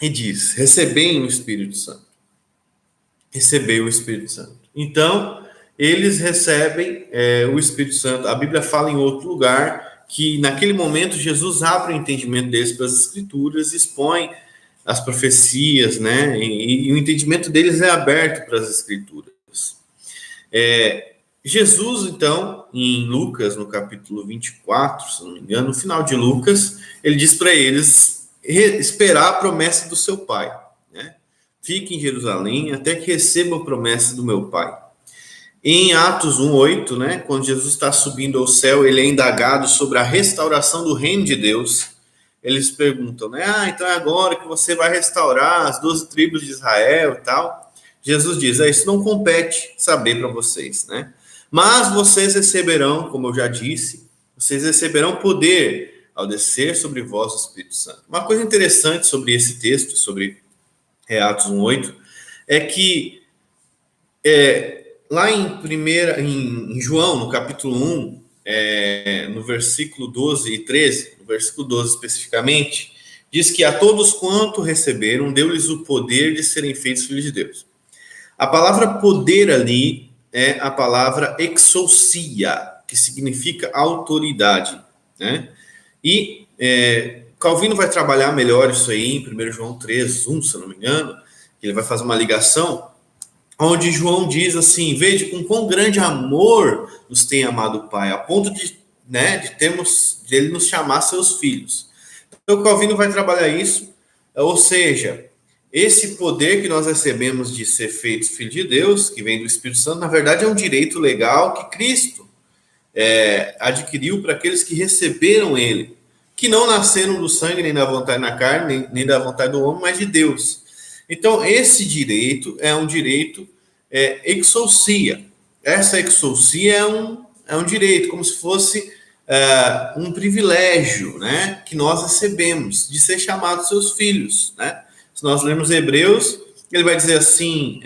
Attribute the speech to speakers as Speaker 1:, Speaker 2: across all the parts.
Speaker 1: e diz: recebei o Espírito Santo. Recebei o Espírito Santo. Então, eles recebem o Espírito Santo. A Bíblia fala em outro lugar que, naquele momento, Jesus abre o entendimento deles para as Escrituras, expõe as profecias, né? E o entendimento deles é aberto para as Escrituras. Jesus, então, em Lucas, no capítulo 24, se não me engano, no final de Lucas, ele diz para eles esperar a promessa do seu Pai, né? Fique em Jerusalém até que receba a promessa do meu Pai. Em Atos 1:8, né, quando Jesus está subindo ao céu, ele é indagado sobre a restauração do reino de Deus. Eles perguntam, né? Então é agora que você vai restaurar as 12 tribos de Israel e tal. Jesus diz, isso não compete saber para vocês, né? Mas vocês receberão, como eu já disse, vocês receberão poder ao descer sobre vós o Espírito Santo. Uma coisa interessante sobre esse texto, sobre Atos 1:8, é que lá em João, no capítulo 1, no versículo 12 e 13, no versículo 12 especificamente, diz que a todos quanto receberam, deu-lhes o poder de serem feitos filhos de Deus. A palavra poder ali é a palavra exousia, que significa autoridade, né? E Calvino vai trabalhar melhor isso aí em 1 João 3:1, se eu não me engano. Ele vai fazer uma ligação onde João diz assim: vede com quão grande amor nos tem amado o Pai, a ponto de ele nos chamar seus filhos. Então, Calvino vai trabalhar isso, ou seja, esse poder que nós recebemos de ser feitos filhos de Deus, que vem do Espírito Santo, na verdade é um direito legal que Cristo adquiriu para aqueles que receberam ele, que não nasceram do sangue, nem da vontade na carne, nem da vontade do homem, mas de Deus. Então, esse direito é um direito exousia. Essa exousia é um direito, como se fosse um privilégio, né, que nós recebemos de ser chamados seus filhos, né? Se nós lermos Hebreus, ele vai dizer assim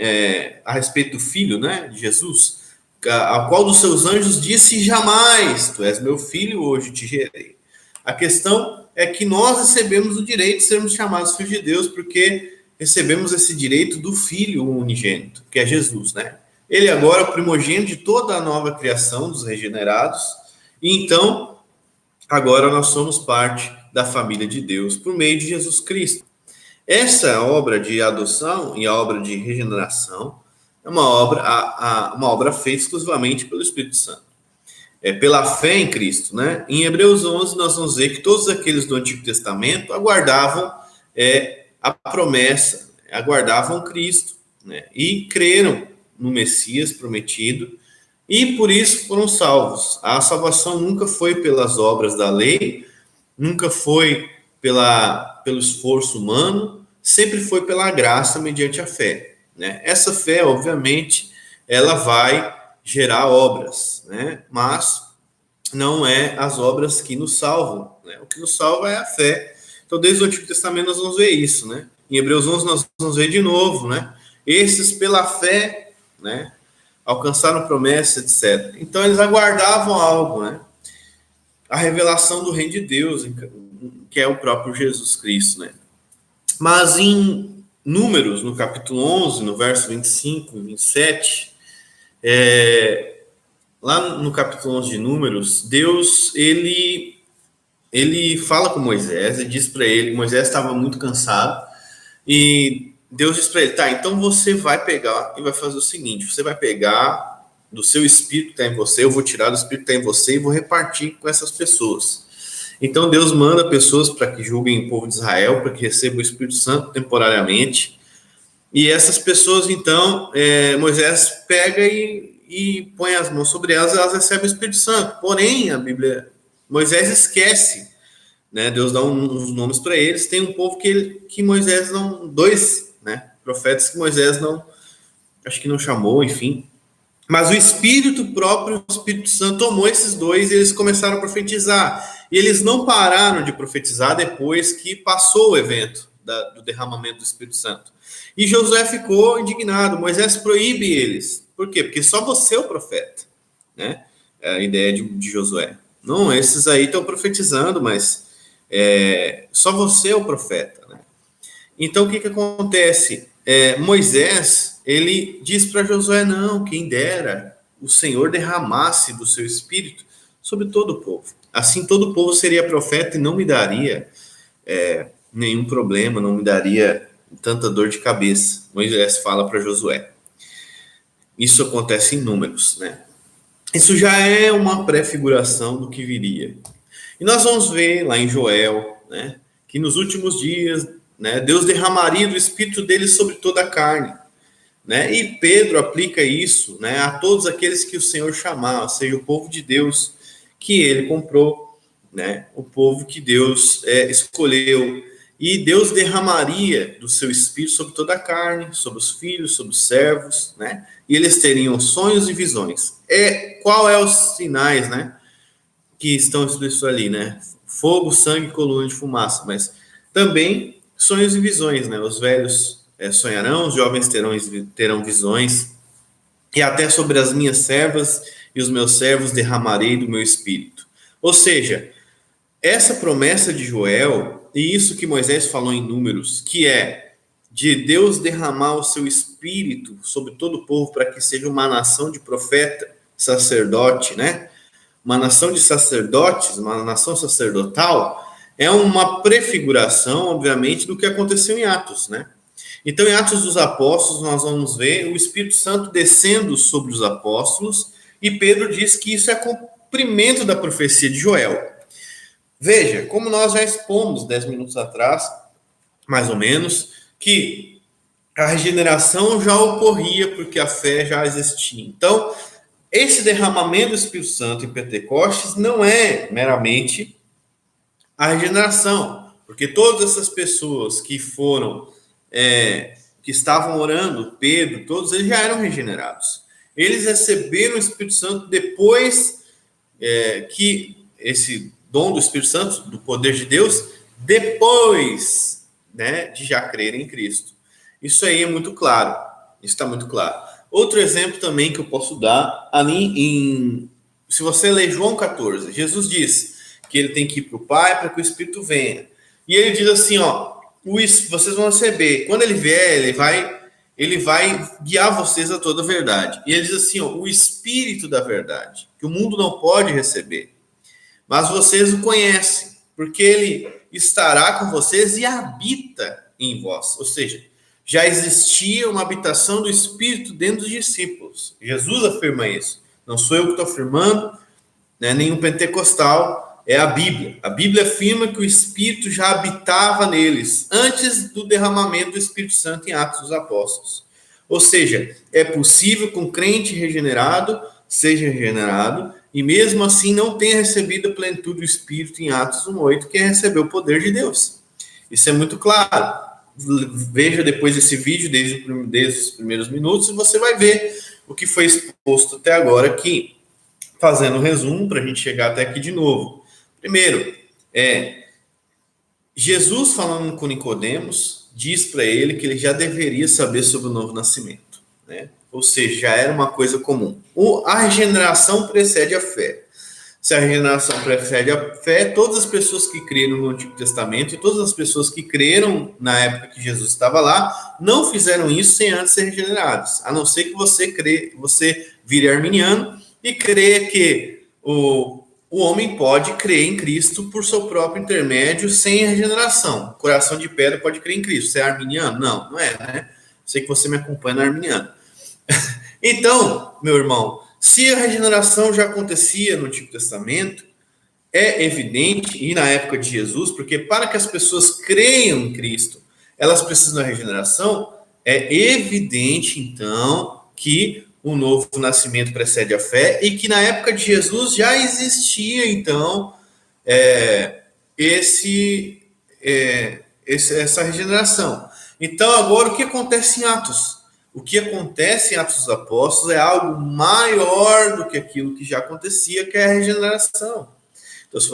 Speaker 1: a respeito do filho, né, de Jesus, a qual dos seus anjos disse jamais, tu és meu filho, hoje te gerei. A questão é que nós recebemos o direito de sermos chamados filhos de Deus, porque recebemos esse direito do Filho unigênito, que é Jesus, né? Ele agora é o primogênito de toda a nova criação dos regenerados, e então, agora nós somos parte da família de Deus por meio de Jesus Cristo. Essa obra de adoção e a obra de regeneração é uma obra feita exclusivamente pelo Espírito Santo. Pela fé em Cristo, né? Em Hebreus 11, nós vamos ver que todos aqueles do Antigo Testamento aguardavam a promessa, aguardavam Cristo, né? E creram no Messias prometido e por isso foram salvos. A salvação nunca foi pelas obras da lei, nunca foi pelo esforço humano, sempre foi pela graça mediante a fé, né? Essa fé, obviamente, ela vai gerar obras, né? Mas não é as obras que nos salvam, né? O que nos salva é a fé. Então, desde o Antigo Testamento nós vamos ver isso, né? Em Hebreus 11 nós vamos ver de novo, né? Esses pela fé, né, alcançaram promessa, etc. Então, eles aguardavam algo, né? A revelação do reino de Deus, que é o próprio Jesus Cristo, né? Mas em Números, no capítulo 11, no verso 25 e 27, lá no capítulo 11 de Números, Deus, ele fala com Moisés e diz para ele, Moisés estava muito cansado, e Deus diz para ele, tá, então você vai pegar e vai fazer o seguinte, você vai pegar do seu espírito que está em você, eu vou tirar do espírito que está em você e vou repartir com essas pessoas. Então Deus manda pessoas para que julguem o povo de Israel, para que recebam o Espírito Santo temporariamente, e essas pessoas, então, Moisés pega e põe as mãos sobre elas, elas recebem o Espírito Santo. Porém, a Bíblia, Moisés esquece, né? Deus dá uns nomes para eles. Tem um povo que Moisés não, dois, né, profetas que Moisés não, acho que não chamou, enfim. Mas o Espírito próprio, o Espírito Santo, tomou esses dois e eles começaram a profetizar. E eles não pararam de profetizar depois que passou o evento do derramamento do Espírito Santo. E Josué ficou indignado. Moisés proíbe eles. Por quê? Porque só você é o profeta, né? É a ideia de Josué. Não, esses aí estão profetizando, mas só você é o profeta, né? Então, o que acontece? Moisés, ele diz para Josué, não, quem dera o Senhor derramasse do seu espírito sobre todo o povo. Assim, todo o povo seria profeta e não me daria nenhum problema, não me daria tanta dor de cabeça. Moisés fala para Josué. Isso acontece em Números, né? Isso já é uma prefiguração do que viria. E nós vamos ver lá em Joel, né, que nos últimos dias, né, Deus derramaria do Espírito dele sobre toda a carne. Né? E Pedro aplica isso, né, a todos aqueles que o Senhor chamar, ou seja, o povo de Deus que ele comprou, né, o povo que Deus escolheu. E Deus derramaria do seu Espírito sobre toda a carne, sobre os filhos, sobre os servos, né? E eles teriam sonhos e visões. Qual é os sinais, né, que estão explícitos ali, né? Fogo, sangue, coluna de fumaça, mas também sonhos e visões, né? Os velhos sonharão, os jovens terão visões, e até sobre as minhas servas e os meus servos derramarei do meu espírito. Ou seja, essa promessa de Joel, e isso que Moisés falou em Números, que é de Deus derramar o seu espírito sobre todo o povo para que seja uma nação de profeta, sacerdote, né? Uma nação de sacerdotes, uma nação sacerdotal, é uma prefiguração, obviamente, do que aconteceu em Atos, né? Então, em Atos dos Apóstolos, nós vamos ver o Espírito Santo descendo sobre os apóstolos, e Pedro diz que isso é cumprimento da profecia de Joel. Veja, como nós já expomos 10 minutos atrás, mais ou menos, que a regeneração já ocorria porque a fé já existia. Então, esse derramamento do Espírito Santo em Pentecostes não é meramente a regeneração, porque todas essas pessoas que foram, que estavam orando, Pedro, todos eles já eram regenerados. Eles receberam o Espírito Santo depois que esse dom do Espírito Santo, do poder de Deus, depois, né, de já crerem em Cristo. Isso aí é muito claro, isso está muito claro. Outro exemplo também que eu posso dar, ali se você ler João 14, Jesus diz que ele tem que ir para o Pai para que o Espírito venha. E ele diz assim, vocês vão receber, quando ele vier, ele vai guiar vocês a toda a verdade. E ele diz assim, o Espírito da verdade, que o mundo não pode receber, mas vocês o conhecem, porque ele estará com vocês e habita em vós. Ou seja, já existia uma habitação do Espírito dentro dos discípulos. Jesus afirma isso. Não sou eu que estou afirmando, né, nenhum pentecostal, é a Bíblia. A Bíblia afirma que o Espírito já habitava neles, antes do derramamento do Espírito Santo em Atos dos Apóstolos. Ou seja, é possível que um crente regenerado seja regenerado, e mesmo assim não tenha recebido a plenitude do Espírito em Atos 1:8, que é receber o poder de Deus. Isso é muito claro. Veja depois esse vídeo, desde os primeiros minutos, e você vai ver o que foi exposto até agora aqui, fazendo um resumo para a gente chegar até aqui de novo. Primeiro, Jesus falando com Nicodemos, diz para ele que ele já deveria saber sobre o novo nascimento, né? Ou seja, já era uma coisa comum. A regeneração precede a fé. Se a regeneração precede a fé, todas as pessoas que creram no Antigo Testamento e todas as pessoas que creram na época que Jesus estava lá, não fizeram isso sem antes ser regenerados. A não ser que você vire arminiano e creia que o homem pode crer em Cristo por seu próprio intermédio sem regeneração. Coração de pedra pode crer em Cristo. Você é arminiano? Não, não é, né? Sei que você me acompanha no arminiano. Então, meu irmão, se a regeneração já acontecia no Antigo Testamento, é evidente, e na época de Jesus, porque para que as pessoas creiam em Cristo, elas precisam da regeneração, é evidente, então, que o novo nascimento precede a fé, e que na época de Jesus já existia, então, essa regeneração. Então, agora, o que acontece em Atos? O que acontece em Atos dos Apóstolos é algo maior do que aquilo que já acontecia, que é a regeneração.